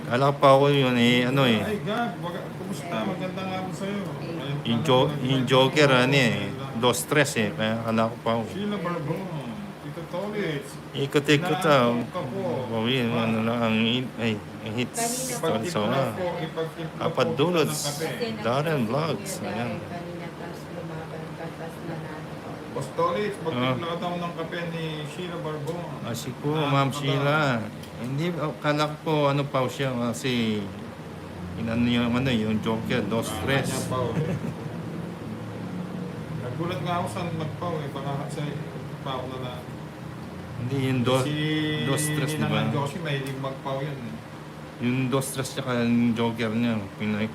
Kala ko pa ako yun eh, ano eh. Ay, Gab, kumusta? Magandang hapon sa'yo. Yung Joker, ano eh. Dos tres eh. Kaya kala ko pa ako. Sheila Barbon, Tito Tolitz. Ikot-ikot ah. Inaantok ka po. Bawin, ano lang, ang hits. Ipagtimpla So, po, ipagtimpla po Apat kita ng dulots. kape. Darren Vlogs. Ayan. Boss Tolitz, magtimpla ka daw ng kape ni Sheila Barbon. Asi po, Ma'am Sheila. Hindi, kala ko po, ano pa siya kasi inano yung Joker, dos tres. Kanya pa ulit. Nagulat nga ako saan nagpaw eh. Baka sa pa ako na. Hindi, yung dos tres, di ba? Si Josie, mahilig magpaw yan eh. Yung dos tres tsaka yung Joker niya, pinano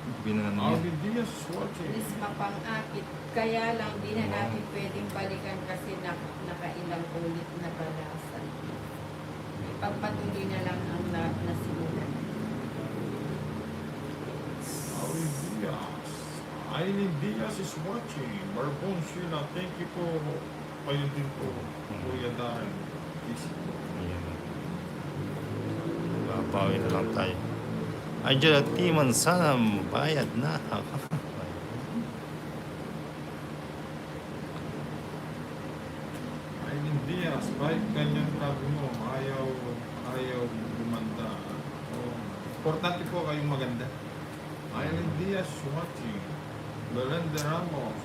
niya. Alvin Diaz, watching. Is mapang-akit. Kaya lang di na natin pwedeng balikan kasi nakailang ulit na balasan. Ipagpatuloy na lang ang nasimulan. Alvin Diaz. Aileen Diaz is watching. Barbon Sheila, thank you po. Kayo din po, Kuya Darren. Ayan. Babawi na lang tayo. Ay, dyan at timan sana bayad na. Aileen Diaz, kahit ganyan sabi mo, ayaw gumanda. Oh. Importante po kayong maganda. Aileen Diaz watching. Belinda Ramos.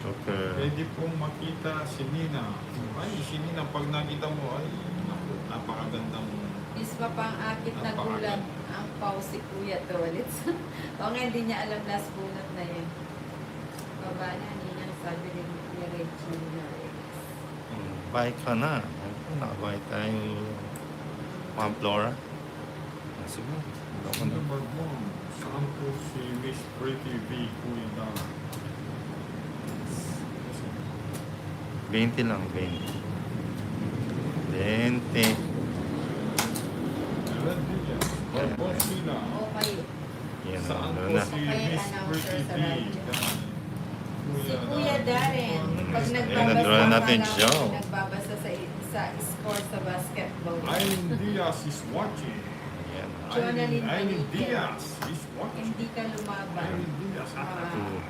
Joker. Pwede pong makita si Nina. Ay, si Nina, pag nakita mo, ay, naku, napakagandang. Is mapang-akit na gulat ang pause si Kuya Tolitz. O nga, hindi niya alam last bunot na yun. Baba na, ninang sabi rin ni Regina. Bye ka na. Nakabay tayo. Ma'am Flora. Sige. Ako na. Number 1, saan po si Miss Pretty V. Kuya Dara? 20 lang, 20. 20. Ellen Diaz, Barbon Sheila. Okay. Yan, Saan ano po na. si Okay, Miss announcer Pretty sa V? radyo. Si Kuya Darren, pag Ayan, nagbabasa nadraw natin ka siya. lang, nagbabasa sa score sa basketball. Aileen Diaz is watching. Yan. Jonalyn Aileen Manigel. Diaz is watching. Hindi ka lumaban. Aileen Diaz.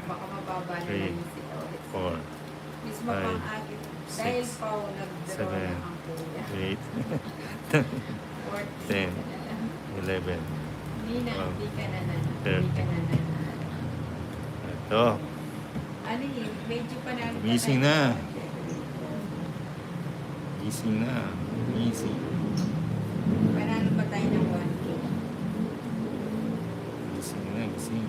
Baka mababa na Three. lang si Tolitz. 4, Mismo pang akit. Dahil six, pa ako nag-draw seven, na ang kuya. 8, 14 10. na lang. 11. Nina, Oh. hindi ka nanalo. Hindi ka nanalo. Ito. Ano yun? Medyo panalo. Gising na. Gising na. Easy. Panalo pa tayo ng 1K. Gising na, gising.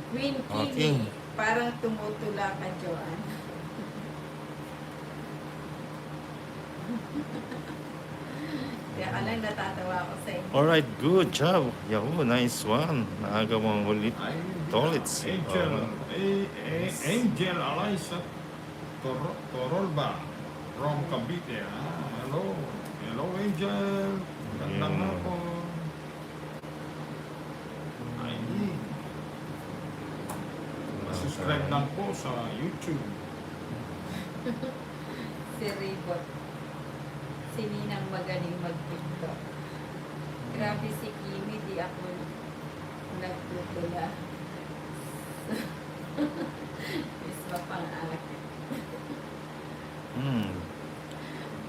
Queen Okay. Kimi, parang tumutula ka, Joanne. Kaya ka lang natatawa ako sa inyo. Alright, good job. Yahoo, nice one. Naagawang ulit. Aileen Diaz. Tolitz. Angel. Angel Eliza Torolba from Cavite. Hello. Hello, Angel. Gandang Yeah. hapon. Aileen. Subscribe lang po sa YouTube. Si Ribot. Si Ninang magaling mag-tiktok. Grabe si Kimi, di ako nagtutula. Mismo pang akit.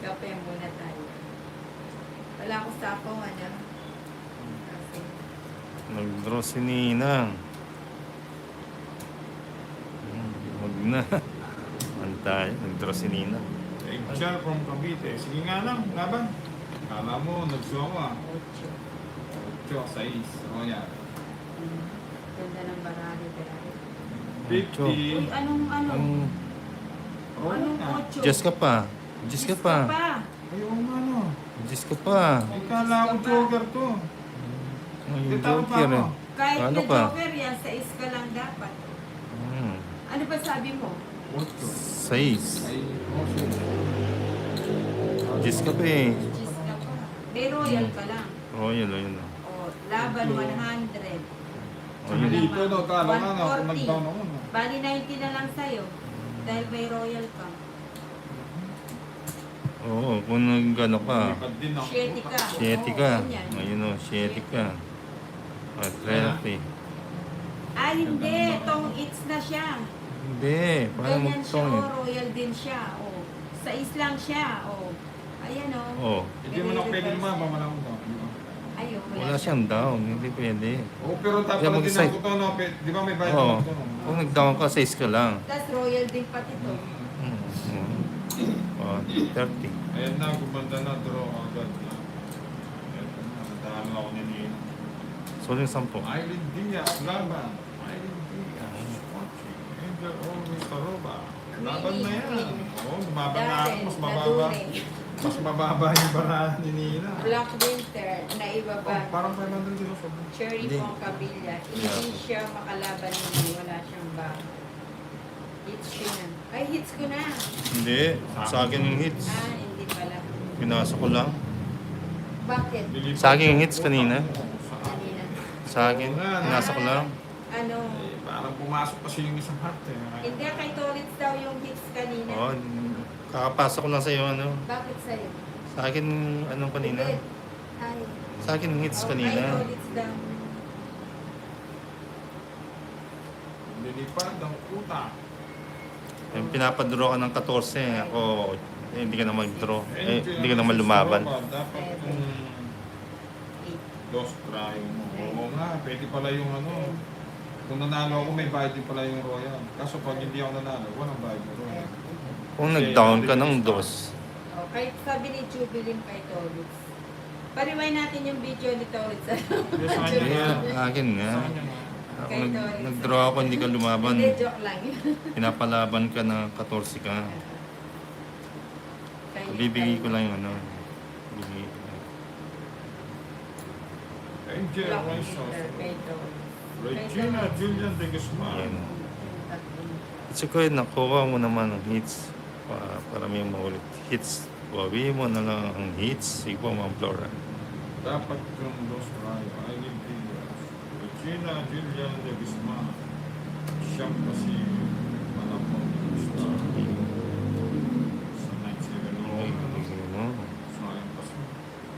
Kape muna tayo. Wala ako sapaw, ano? Kasi, Nag-draw si Ninang. Huwag na. Antay, nag-draw si Ninang. Angel from Cavite. Sige nga lang, laban. Kala mo, nagsuwa. 8, 6. O yan. ganda ng barali dahil. 50. Uy, anong ano? Oh, Anong na. 8? Diyos ka pa. Diyos ka pa. Ayaw nga no. Diyos ka pa. Ikala ko joker to. Yung Titawa pa Joker ako. eh. Kahit Ano na ka? joker yan, sa is ka lang dapat. Hmm. Ano ba sabi mo? 8. 6. Ay, okay. Diyos ka pa eh. Cheese ka pa. May royal ka lang. Royal, yun. O, laban 100. O yun. Dito no, kala nga na, kung 140. nag-down ako no. Bali 90 na lang sa'yo. Dahil may royal ka. Oo, kung nag-ano ka, Lumipad din ang Siete ka. utak. 7 ka. Oo, ganyan. Ayun o, 7 ka. O, 30. Ah, hindi. Tong it's na siya. Hindi, paano Ganyan siya, magtong? royal din siya. Oh. Sa islang siya. Oh. Ayan oh. Oh, Hindi mo na pwede lumaba, malamang daw. Ayun, wala siyang down, hindi pwede. Oo, pero Kaya tapos din mag-side. ako to, no? Di ba may bayad Oo, ako to, no? kung nag-down ka, 6 ka lang. Tapos royal din pati to. Oh, 30. Ayan na, gumanda na, draw agad na. Eto na, nadalo ako ni Nina. So, yung 10. Aileen Diaz, laban. Aileen Diaz, watching. Angel always Taroba. Laban na yan. Oo, lumaban na ako, Darren, mas mababa. Nadure. Mas mababa yung barahan ni Nina. Black Winter, na ibaba. Oh, parang 500 din ako. Cherry Hindi. Pongcabilla. Hindi Yeah. siya makalaban niya. Wala siyang bago. Hits ko na. Ay, hits ko na. Hindi, sa akin yung hits. Ah, hindi pala. Pinasa ko lang. Bakit? Lilipat Sa akin yung hits utak kanina. ko. Sa akin. Kanina. Sa akin, pinasa ko lang. Ano? Eh, parang pumasok kasi yung isang heart eh. Hindi, kay Torres daw yung hits kanina. Oh, kakapasa ko lang sa'yo, ano. Bakit sa'yo? Sa akin, anong kanina? Hindi. Ay. Sa akin yung hits Ay, kanina. Torres daw. Lilipat ang utak. Yung pinapadraw ka ng 14, ako, hindi ka na mag-draw. Hindi ka naman lumaban. Dapat yung Eight. lost try mo. Oo nga, pwede pala yung ano. Kung nanalo ako, may bayad din pala yung royal. Kaso pag hindi ako nanalo, walang bayad yung royal. Kung nag-down ka ng 2, Oh, kahit sabi ni Jubilin kay Torres. Pariway natin yung video ni Torres. Yes, sa kanya nga. akin nga. Sa kanya nga. Ako nag-draw ako, hindi ka lumaban. Hindi, joke lang yun. Pinapalaban ka na 14 ka. Bibigay ko lang yung ano. Bibigay ko lang. Angel Black Raisos. Winter kay Torres. Regina Julian de Guzman. Yan. It's okay, nakuha mo naman ang hits. Para may maulit hits. Bawi mo na lang ang hits. Sige po, Ma'am Flora. Dapat yung lost try. Aileen Diaz. Regina Julian de Guzman. Siyang kasi manapong gusto. Sa night 7 Ay, ano? Sayang kasi.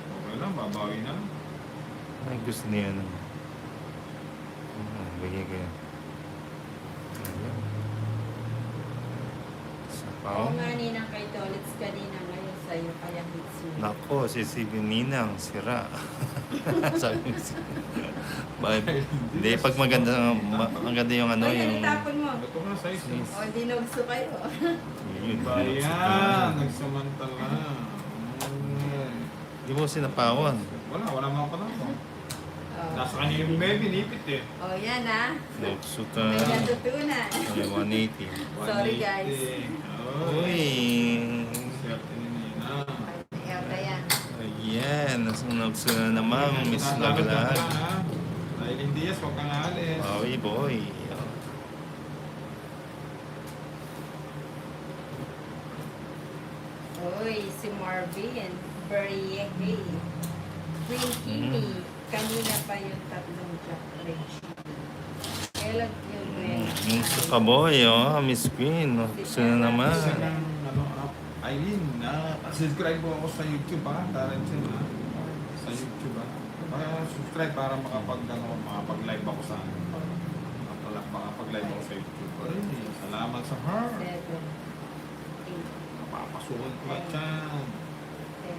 Okay lang, babawi na lang. Ay, gusto niya ano. Bigay ko yan. Ayan. Isa pa Oo ako. nga, Ninang kay Torres kanina ngayon sa'yo, kaya hits mo. Nako, si Ninang, sira. Sabi ko siya. Bakit? Hindi, pag maganda yung ano, Ay, yung... itapon mo. Ito nga, size eh. O, dinugso kayo. Yun, Bayan, nagsamantala. Di mo sinapawan. Wala mga panahon. Oh. Nasa kanya yung baby, nipit eh. Oh, yan ha. Nagsuot May ka. natutunan. Ay, 180. Sorry, guys. Uy! Swerte ni Nina. Yata yan. Ayan, nagsuot na naman, Miss Lagalag. Aileen Diaz, huwag kang aalis. Bawi, boy. Uy, si Marvin. Beriehe. Queen Kimi. Kanina pa yung tatlong chocolate. Kailan yung Yung sa kaboy, oh, Miss Queen. Gusto na naman. Isa ng, Aileen, subscribe po ako sa YouTube ha. Tarantin ha. Sa YouTube ha. Subscribe para makapag-live ako sa makapag-live ako sa YouTube. Ay, salamat sa heart. 7, 8, Napapasukan ko at yan. 10,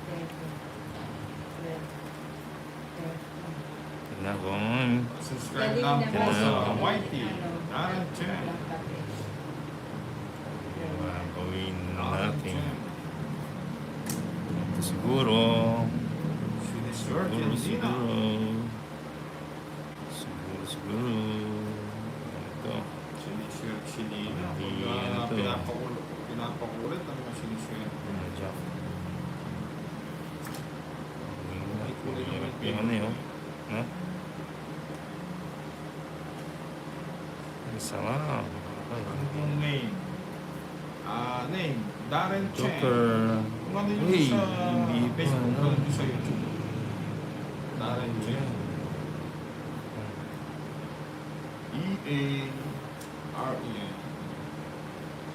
11, 12, 13. Nakon. Subscribe Dali lang na po ba? sa Ano? Whitey. Tarantin. Gawin natin. Ito siguro. Siniswerte Nina. Siguro. Ito. Siniswerte si Nina. Hindi, Pag ano to? pinapakulit ang mga siniswerte. Jack. Ay, kulit naman Yung ano yun? Ha? Isa nga. Ano yung name? Name. Darren Chen. Joker. Kung ano yung Uy, sa hindi pa, Facebook, ano? ano yung sa YouTube. Darren Chen. E-A-R-E-N.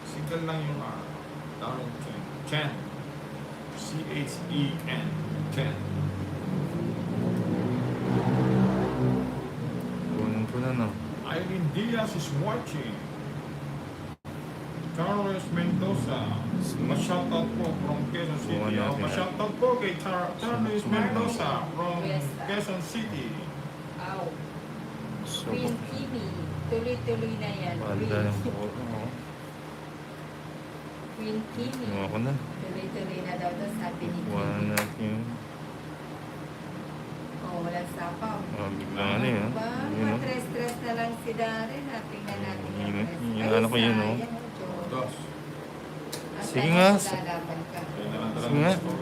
Single lang yung R. Darren Chen. Chen. C-H-E-N. Chen. Kunin ko na, no? Irene Diaz is watching. Carlos Mendoza. Ma-shoutout po from Quezon City. Buwan natin, Ma-shoutout po kay Carlos Mendoza from Quezon City. Ow. So, Queen Kimi. Tuloy-tuloy na yan. banda ng puro. Oh. Queen Kimi. Iwan ko na. Tuloy-tuloy na daw to sabi ni Kuha Kimi. na natin yung Walang sapaw. biglang ano yun. Ba? Yun, no? Matres-tres na lang si Darren. Tingnan natin yung Yun, tres. yun, Ay, ano ko yun, no? sayang, Diyos. Dos. Ang Sige tayo nga. lalaban ka. Kaya na lang Sige nga. talaga.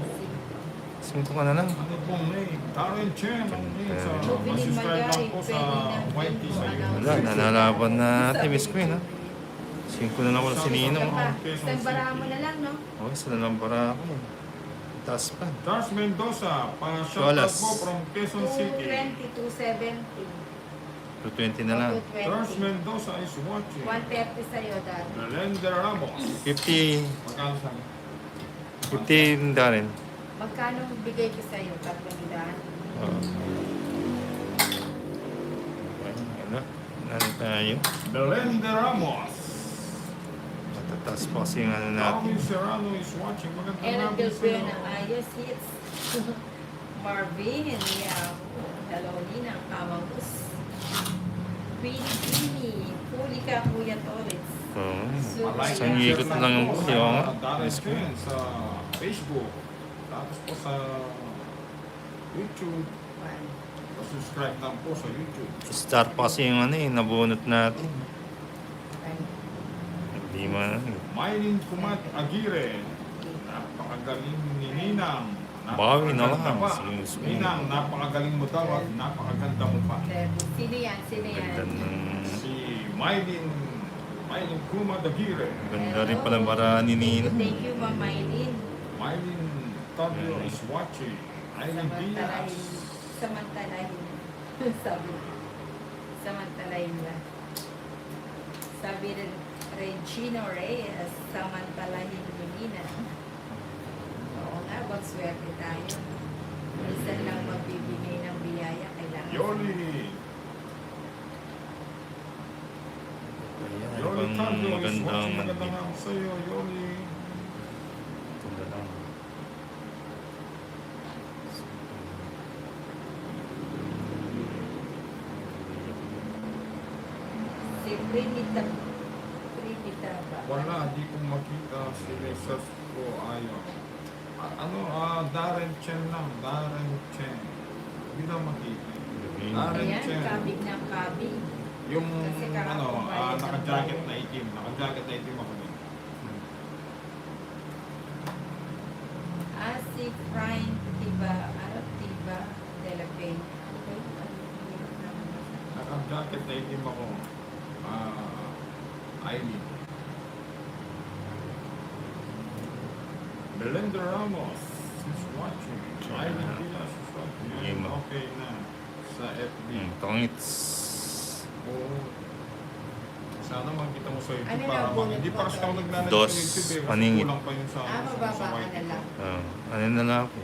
Sinto ka na lang. Ano pong name? Karen Chen ang name sa Jubilin masubscribe lang po sa Magay, YT sa iyo. Wala, nanalaban na natin, Miss Queen, ha? 5 na lang wala si Nino. Isang barahan mo na lang, no? Okay, sa nalang para ako. Taas pa. Charles Mendoza, pa-shoutout Cholas. po from Quezon City. 220, 270. 220 na lang. 220. Charles Mendoza is watching. 130 sa'yo, Darren. Melenda Ramos. 50, Magkano sa 50 na rin. Magkano bigay ko sa'yo? 300? Wala. Ano tayo? Melenda Ramos. Matataas pa kasi yung ano natin. Darwin Serrano is watching. Magandang Ellen gabi Del sa Buena, iyo. ayos hits. Marvin, yeah. Hello, Ninang Kamangus. Queen Kimi, huli ka, Kuya Torres. Oo. Super Isang yan. ikot lang yung buti, oo nga. Darren Miss Queen. Chen sa Facebook. Tapos po sa YouTube. Subscribe lang po sa YouTube. Star pa kasi yung ano eh, nabunot natin. Hindi man. Mylene Kumat Aguirre. Napakagaling ni Ninang. Bawi na lang. Napakaganda pa. Sige, sige. Ninang, napakagaling mo daw at napakaganda mo pa. Sino yan? Sino yan? Ganda ng... Si Mylene Kumat Aguirre. Ganda rin pala para ni Nino. Thank you, Ma'am Maylin. Mylene Tabio is watching. Aileen Diaz. Samantalahin. Sabi. Samantalahin lang. Sabi rin, Regina Reyes, samantalahin Lumina. Oo nga, magswerte tayo. Minsan lang magbibigay ng biyaya, kailangan. Yoli. Ayan, Yoli pang Tabio is magandang watching. mandip. Magandang araw sa iyo, Yoli. Ganda lang. Si Trinita ba? Wala, di ko makita si Jesus ko ayaw. Darren Chen lang, Darren Chen. Hindi na makita. Darren Ayan, Chen. kabig ng kabig. Yung Kasi kahapon bayad ng naka-jacket bayad. na itim. Naka-jacket na itim ako din. Si Frank Tiba, Tiba de la Peña. Naka-jacket na itim ako. Aileen. Melenda Ramos is watching. Aileen Diaz is watching. Game. Okay na. Sa FB. Tongits. Oo. Sana makita mo sa YouTube Ano para na, bullet hindi pa po kasi to? ako naglalagay Dos sa YouTube eh. Kasi paningit. kulang pa yun sa Mababa ka YT. na lang. Ano na lang ako?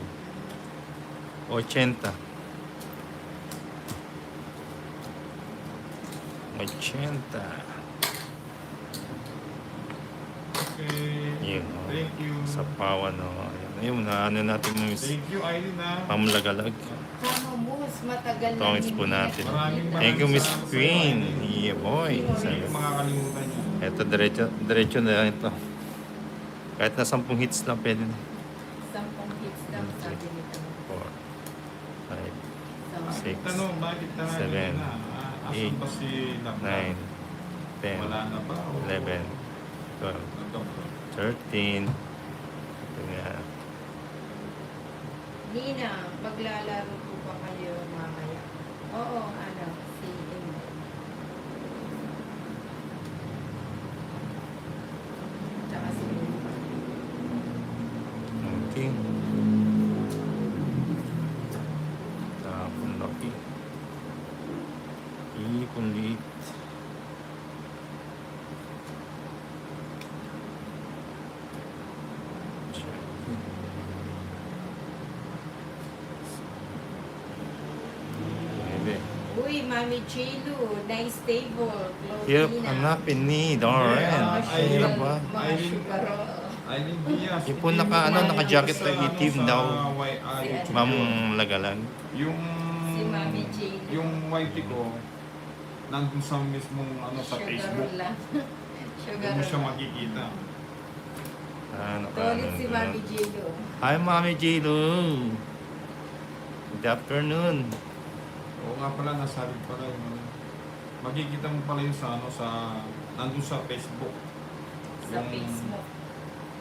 80. 80. Okay. Yun. Thank you. Sa pawan, no? Ayun, na ano natin yung Thank you, Aileen ha. pamlagalag. Tama mo, mas matagal na Tongits po hindi natin. nakikita. Thank you, Miss Maraming Queen. salamat sa iyo, Yeah, boy. Hindi Sabi. ko makakalimutan yun. Ito, diretso na ito. Kahit na 10 hits lang, pwede na. 10 hits lang sabi nito. 4, 5, So, Six, Tanong, bakit na seven, na? Asan eight, ba si Labla? 9, 10, Wala na ba? O 11, 12, nagdampo? 13. Ito nga. Nina, maglalaro po ba kayo mamaya? Oo, ano, si Amy. Tsaka si Amy. Okay. Tapon laki. Ipon liit. Check. Uy, Mami Chilu, nice table. Hirap Clotina. hanapin ni Darren. Mga Ay, Hirap sugar, ba? mga Aileen. sugar. Aileen Diaz. Yung po hindi naka- mo ano, makikita naka-jacket sa, na itim sa daw. Si Ma'am YouTube. Lagalag. Yung Si Mami Chilu. yung whitey ko nandun sa mismong sa Sugar Facebook. lang. Sugar Hindi mo siya lang. makikita. Tolit si Mami Chilu. Hi, Mami Jilu. Good afternoon. Oo nga pala, nasabi pala yung makikita mo pala yung nandun sa Facebook. Sa Facebook.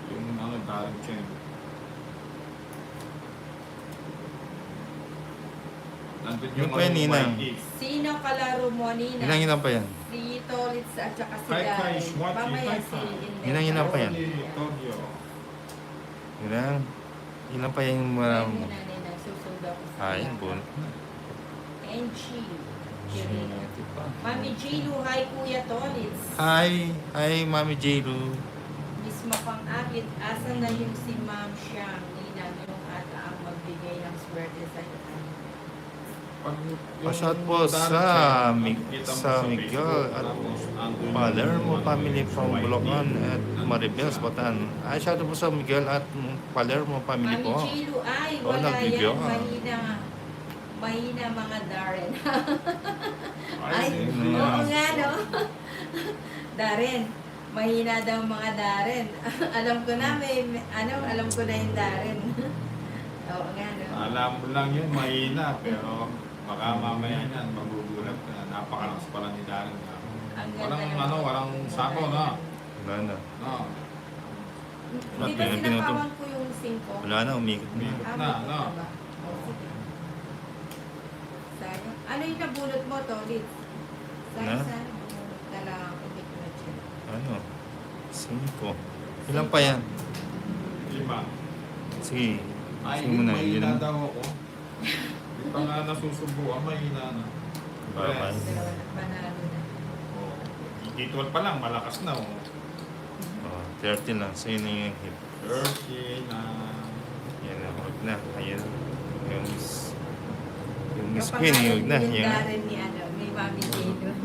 Yung Darren Chen. Nandun Yung pa yan, Ninang. YT. Sino kalaro mo, Nina? Hinang-hinang pa yan. Si Tolitz at saka si Hi, Darren. guys. Watching. Mamaya Hi, si hi. Indel. Hinang-hinang pa yan. Tokyo. Hinang. Ilan pa yan Ay, maram. muna, Nina. Susunod ako sa Ay, kanya. bunot na. Enchi. Mami Jilu, hi Kuya Tolitz. Hi. Hi, Mami Jilu. Mismo pang akit, asan na yung si Ma'am Siyang, Nina, yung ata ang magbigay ng swerte sa iyo. Pa-shout po sa Miguel at Palermo family from Bulacan at Maribel, Batan. Ay, shout out po sa Miguel at Palermo family Mami po. Jilu, ay, Oh, wala nagbibigay yan, ka. mahina mga Darren. Ay, Ay, Mm. oo nga, no? Darren, mahina daw mga Darren. Alam ko na, alam ko na yung Darren. Oo nga, no? Alam mo lang yun, mahina, pero baka mamaya niyan, magugulat ka. Napakalakas pala ni Darren. Ang ganda Walang ng- walang sako na. Wala na. No. Di ba Pinuto. sinakawan ko yung 5? Wala na, umikot na. Umikot. Na, no. Sayang. Ano yung nabunot mo, Tolit? Na? Sayang. Dala ako dito na siya. Ano? 5. Ilan pa yan? 5. Sige. Ay, Sige mo na. mahina Yun. daw ako. Di pa nga nasusubuan, mahina na. Bye-bye. Yes. Dalawa na, panalo na. Oh, Ikitwal pa lang, malakas na. Oh. Oh, 30 lang. So, yun na yung hip. 30 na. Yan na, huwag na. Ayan. Yung Miss Queen, Kapangalan huwag na. yung Yan. Darren